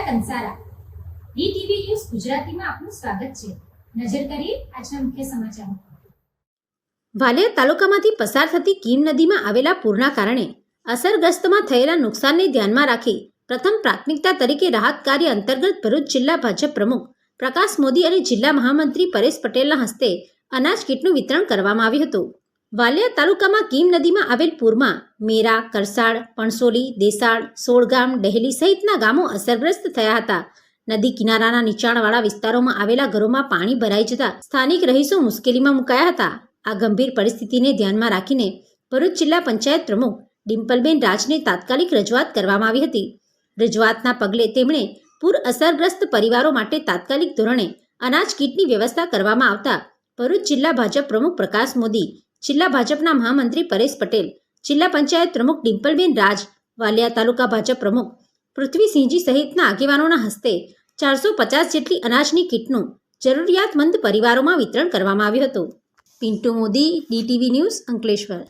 Kansara DTV news ગુજરાતીમાં આપનું સ્વાગત છે। નજર કરીએ આજના મુખ્ય સમાચારો। વાલિયા તાલુકામાંથી પસાર થતી કીમ નદીમાં આવેલા પૂરના કારણે અસરગ્રસ્તમાં થયેલા નુકસાનને ધ્યાનમાં રાખી પ્રથમ પ્રાથમિકતા તરીકે રાહત કાર્ય અંતર્ગત ભરૂચ જિલ્લા ભાજપ પ્રમુખ પ્રકાશ મોદી અને જિલ્લા મહામંત્રી પરેશ પટેલના હસ્તે અનાજ કીટનું વિતરણ કરવામાં આવ્યું હતું। વાલિયા તાલુકામાં કીમ નદીમાં આવેલ પૂરમાં મેરા, કરસાડ, પણસોલી, દેસાડ, સોળગામ, ડહેલી સહિતના ગામો અસરગ્રસ્ત થયા હતા। નદી કિનારાના નીચાણવાળા વિસ્તારોમાં આવેલા ઘરોમાં પાણી ભરાઈ જતા સ્થાનિક રહીશો મુશ્કેલીમાં મુકાયા હતા। આ ગંભીર પરિસ્થિતિને ધ્યાનમાં રાખીને ભરૂચ જિલ્લા પંચાયત પ્રમુખ ડિમ્પલબેન રાજને તાત્કાલિક રજૂઆત કરવામાં આવી હતી। રજૂઆતના પગલે તેમણે પૂર અસરગ્રસ્ત પરિવારો માટે તાત્કાલિક ધોરણે અનાજ કીટની વ્યવસ્થા કરવામાં આવતા ભરૂચ જિલ્લા ભાજપ પ્રમુખ પ્રકાશ મોદી, જિલ્લા ભાજપના મહામંત્રી પરેશ પટેલ, જિલ્લા પંચાયત પ્રમુખ ડિમ્પલબેન રાજ, વાલિયા તાલુકા ભાજપ પ્રમુખ પૃથ્વીસિંહજી સહિતના આગેવાનોના હસ્તે 450 જેટલી અનાજની કીટનું જરૂરિયાતમંદ પરિવારોમાં વિતરણ કરવામાં આવ્યું હતું। Pintu Modi, DTV news, Ankleshwar.